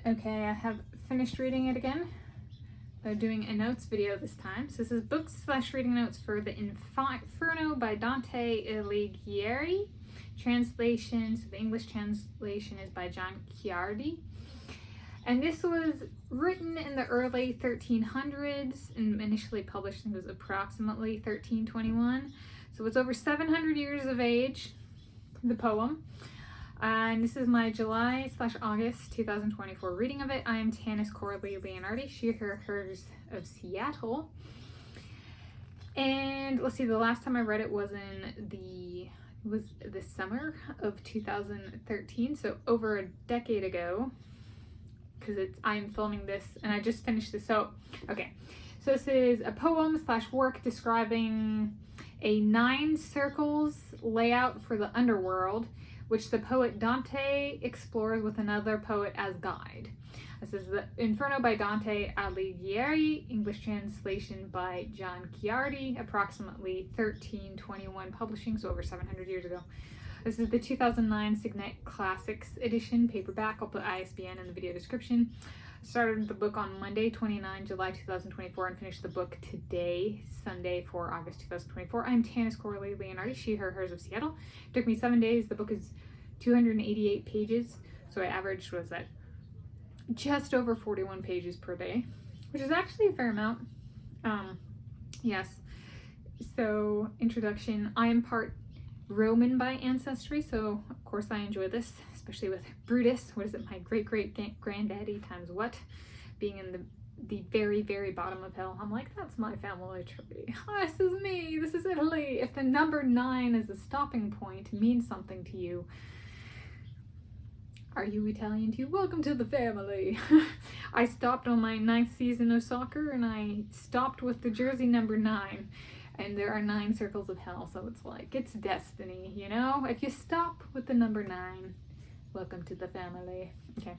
Okay, I have finished reading it again. They're doing a notes video this time. So this is books/reading notes for the Inferno by Dante Alighieri. Translation, so the English translation is by John Ciardi. And this was written in the early 1300s and initially published, I think it was approximately 1321. So it's over 700 years of age, the poem. And this is my July/August 2024 reading of it. I am Tanis Coralee Leonhardi, she, her, hers of Seattle. And let's see, the last time I read it was in the summer of 2013, so over a decade ago, because I'm filming this and I just finished this. So okay, so this is a poem/work describing a 9 circles layout for the underworld, which the poet Dante explores with another poet as guide. This is the Inferno by Dante Alighieri, English translation by John Ciardi, approximately 1321 publishing, so over 700 years ago. This is the 2009 Signet Classics edition, paperback. I'll put ISBN in the video description. Started the book on Monday, 29 July 2024, and finished the book today, Sunday, 4 August 2024. I'm Tanis Coralee Leonhardi, she, her, hers of Seattle. It took me 7 days. The book is 288 pages, so I averaged, was that, just over 41 pages per day, which is actually a fair amount. Yes. So, introduction. I am part Roman by ancestry, so of course I enjoy this, especially with Brutus. What is it? My great-great-granddaddy times what? Being in the very, very bottom of hell. I'm like, that's my family tree. Oh, this is me. This is Italy. If the number 9 is a stopping point, means something to you. Are you Italian too? Welcome to the family. I stopped on my 9th season of soccer, and I stopped with the jersey number 9. And there are 9 circles of hell, so it's like, it's destiny, you know? If you stop with the number 9, welcome to the family. Okay,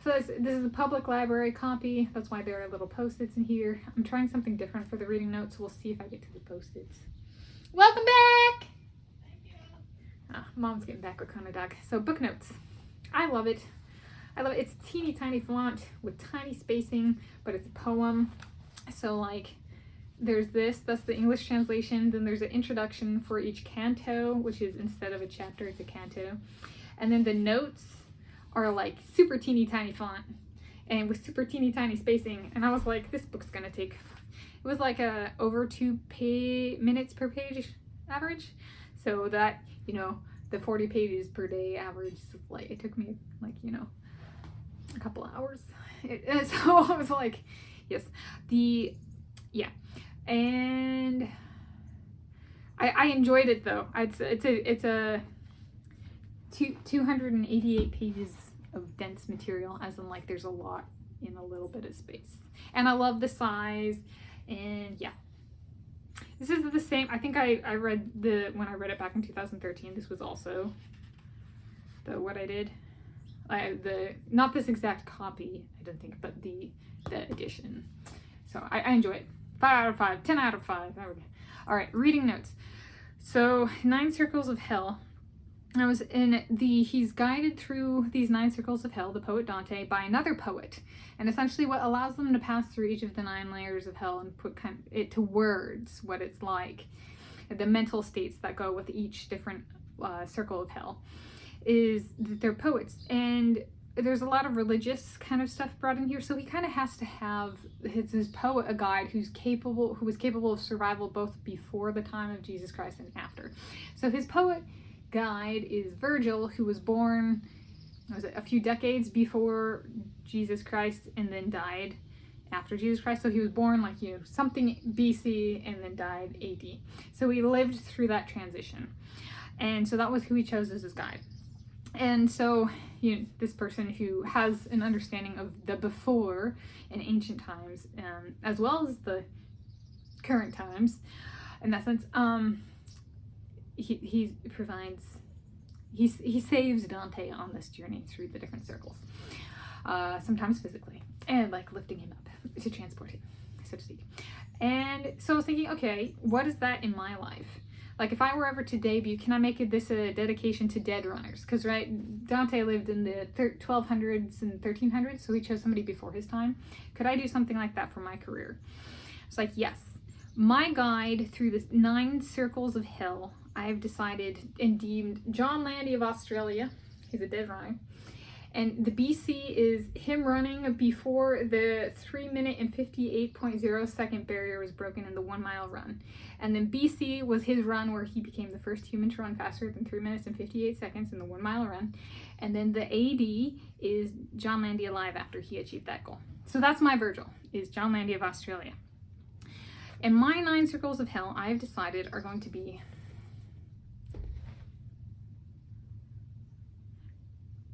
so this is a public library copy. That's why there are little post-its in here. I'm trying something different for the reading notes. We'll see if I get to the post-its. Welcome back! Thank you. Mom's getting back with Kona Dog. So book notes. I love it. I love it. It's teeny tiny font with tiny spacing, but it's a poem. So like, there's this, that's the English translation, then there's an introduction for each canto, which is, instead of a chapter, it's a canto. And then the notes are like super teeny tiny font and with super teeny tiny spacing. And I was like, this book's gonna take, it was like over 2 minutes per page average. So that, you know, the 40 pages per day average, like, it took me like, you know, a couple hours. So I was like, yes, yeah. And I enjoyed it though. It's a 288 pages of dense material, as in like there's a lot in a little bit of space. And I love the size, and yeah. This is the same, I think I read when I read it back in 2013, this was also what I did. Not this exact copy, I don't think, but the edition. So I enjoy it. 5 out of 5, 10 out of 5. There we go. All right, reading notes. So 9 circles of hell. I was in he's guided through these 9 circles of hell, the poet Dante, by another poet. And essentially what allows them to pass through each of the 9 layers of hell and put it to words, what it's like, the mental states that go with each different circle of hell, is that they're poets. And there's a lot of religious kind of stuff brought in here, so he kind of has to have his poet a guide who was capable of survival both before the time of Jesus Christ and after. So his poet guide is Virgil, who was born, was it a few decades before Jesus Christ and then died after Jesus Christ. So he was born like, you know, something BC and then died AD. So he lived through that transition, and so that was who he chose as his guide. And so, you know, this person who has an understanding of the before in ancient times, as well as the current times, in that sense, he saves Dante on this journey through the different circles, sometimes physically, and like lifting him up to transport him, so to speak. And so I was thinking, okay, what is that in my life? like, if I were ever to debut, can I make this a dedication to dead runners? Because, right, Dante lived in the 1200s and 1300s, so he chose somebody before his time. Could I do something like that for my career? It's like, yes. My guide through the 9 circles of hell, I've decided and deemed John Ciardi of Australia. He's a dead runner. And the BC is him running before the 3-minute and 58.0 second barrier was broken in the 1 mile run. And then BC was his run where he became the first human to run faster than 3 minutes and 58 seconds in the 1 mile run. And then the AD is John Ciardi alive after he achieved that goal. So that's my Virgil, is John Ciardi of Australia. And my 9 circles of hell, I've decided, are going to be,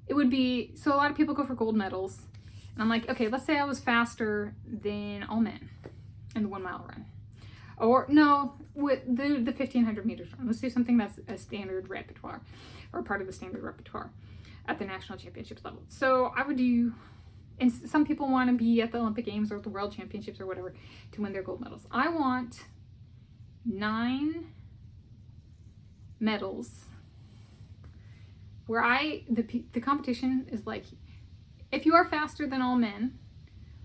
it would be, so a lot of people go for gold medals. And I'm like, okay, let's say I was faster than all men in the 1 mile run. Or no, with the 1500 meters run. Let's do something that's a standard repertoire, or part of the standard repertoire at the national championships level. So I would do, and some people want to be at the Olympic Games or the World Championships or whatever to win their gold medals. I want 9 medals where the competition is like, if you are faster than all men,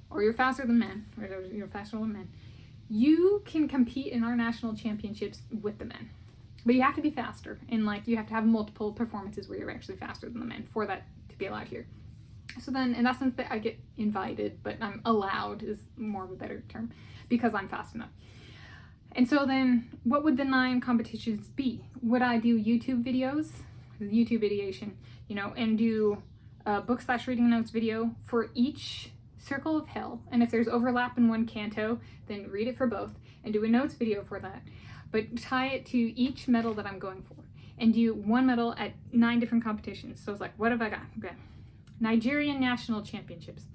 or you're faster than men, or you're faster than men, you can compete in our national championships with the men. But you have to be faster, and like you have to have multiple performances where you're actually faster than the men for that to be allowed here. So then, in that sense, I get invited, but I'm allowed is more of a better term, because I'm fast enough. And so then, what would the 9 competitions be? Would I do YouTube videos? YouTube ideation, you know, and do a book/reading notes video for each circle of hell. And if there's overlap in one canto, then read it for both and do a notes video for that. But tie it to each medal that I'm going for and do 1 medal at 9 different competitions. So it's like, what have I got? Okay. Nigerian National Championships,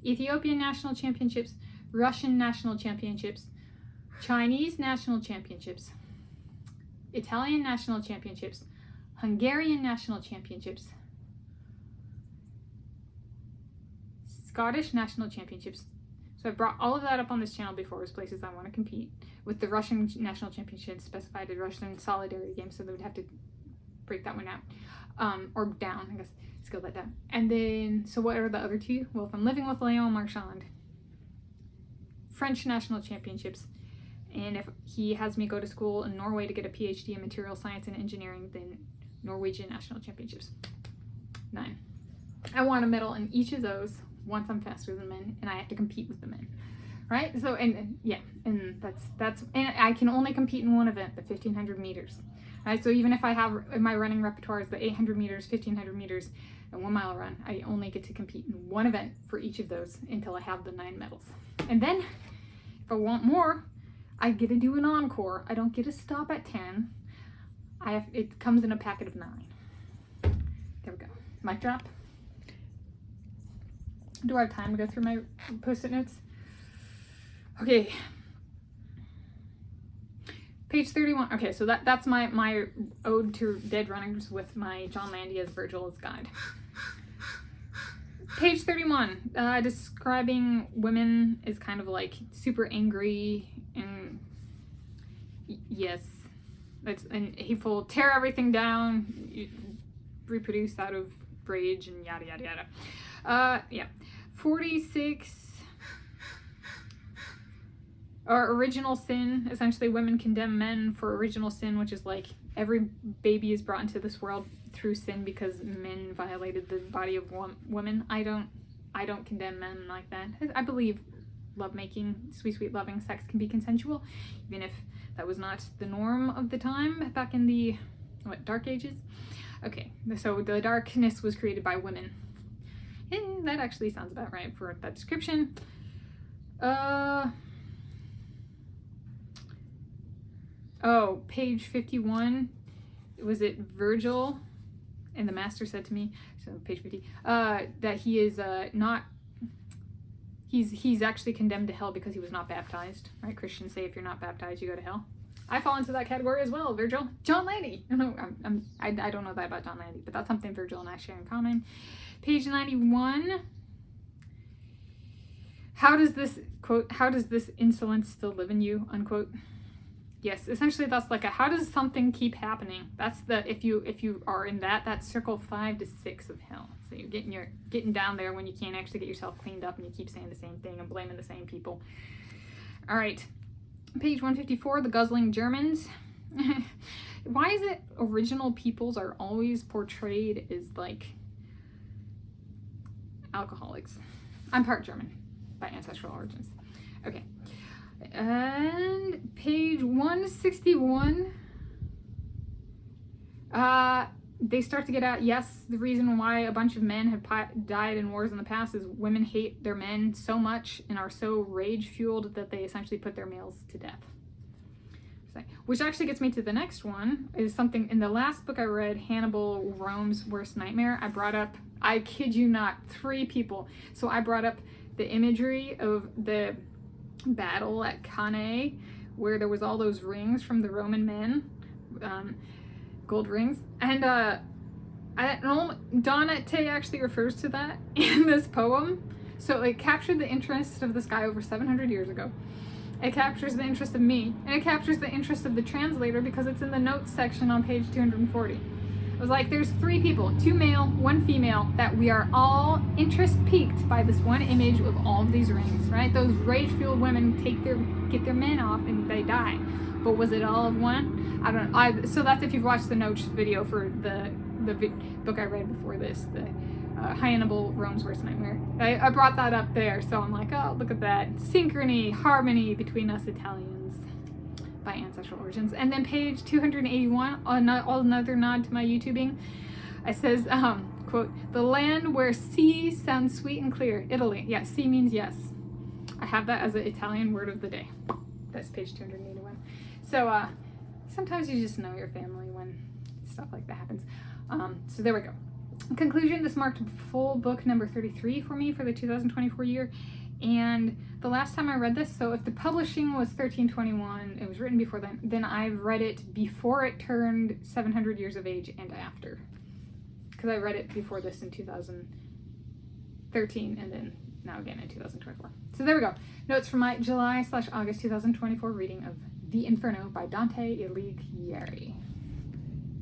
Ethiopian National Championships, Russian National Championships, Chinese National Championships, Italian National Championships, Hungarian National Championships, Scottish National Championships. So I've brought all of that up on this channel before as places I want to compete, with the Russian National Championships specified as Russian Solidarity Games, so they would have to break that one out, or down, I guess, scale that down. And then, so what are the other 2? Well, if I'm living with Léon Marchand, French National Championships, and if he has me go to school in Norway to get a PhD in material science and engineering, then Norwegian National Championships. 9. I want a medal in each of those once I'm faster than men, and I have to compete with the men, right? So, and yeah, and that's, and I can only compete in one event, the 1500 meters, right? So even if I have my running repertoire is the 800 meters, 1500 meters, and 1 mile run, I only get to compete in one event for each of those until I have the 9 medals. And then, if I want more, I get to do an encore. I don't get to stop at 10. It comes in a packet of 9. There we go. Mic drop. Do I have time to go through my post-it notes? Okay. Page 31. Okay, so that's my ode to dead runners with my John Ciardi as Virgil as guide. Page 31. Describing women is kind of like super angry and yes. And hateful, tear everything down, reproduce out of rage and yada yada yada. Yeah. 46, or original sin. Essentially, women condemn men for original sin, which is like every baby is brought into this world through sin because men violated the body of women. I don't condemn men like that. I believe lovemaking, sweet loving sex can be consensual, even if that was not the norm of the time back in the Dark Ages. Okay, so the darkness was created by women. That actually sounds about right for that description. Oh, page 51. Was it Virgil? And the master said to me, so page 50, that he is not. He's actually condemned to hell because he was not baptized, right? Christians say if you're not baptized, you go to hell. I fall into that category as well, Virgil. John Ciardi. No, I don't know that about John Ciardi, but that's something Virgil and I share in common. Page 91. How does this, quote, how does this insolence still live in you, unquote? Yes, essentially that's like a, how does something keep happening? That's the, if you are in that's circle 5 to 6 of hell. So you're getting down there when you can't actually get yourself cleaned up and you keep saying the same thing and blaming the same people. All right, page 154, the guzzling Germans. Why is it original peoples are always portrayed as like alcoholics? I'm part German by ancestral origins. Okay. And page 161, they start to get at, yes, the reason why a bunch of men have died in wars in the past is women hate their men so much and are so rage-fueled that they essentially put their males to death. Which actually gets me to the next one, is something in the last book I read, Hannibal, Rome's Worst Nightmare, I brought up, I kid you not, 3 people. So I brought up the imagery of the battle at Cannae, where there was all those rings from the Roman men, gold rings, and Dante actually refers to that in this poem. So it captured the interest of this guy over 700 years ago. It captures the interest of me, and it captures the interest of the translator because it's in the notes section on page 240. It was like, there's 3 people, 2 male, 1 female, that we are all interest piqued by this one image of all of these rings, right? Those rage-fueled women get their men off and they die. But was it all of one? I don't know. So that's if you've watched the notes video for the book I read before this, the Hannibal, Rome's Worst Nightmare. I brought that up there, so I'm like, oh, look at that. Synchrony, harmony between us Italians by ancestral origins. And then page 281, another nod to my YouTubing. It says, quote, the land where C sounds sweet and clear, Italy. Yeah, C means yes. I have that as an Italian word of the day. That's page 281. So sometimes you just know your family when stuff like that happens. So there we go. In conclusion, this marked full book number 33 for me for the 2024 year. And the last time I read this, so if the publishing was 1321, it was written before then I've read it before it turned 700 years of age and after. Because I read it before this in 2013 and then now again in 2024. So there we go. Notes from my July/August 2024 reading of The Inferno by Dante Alighieri.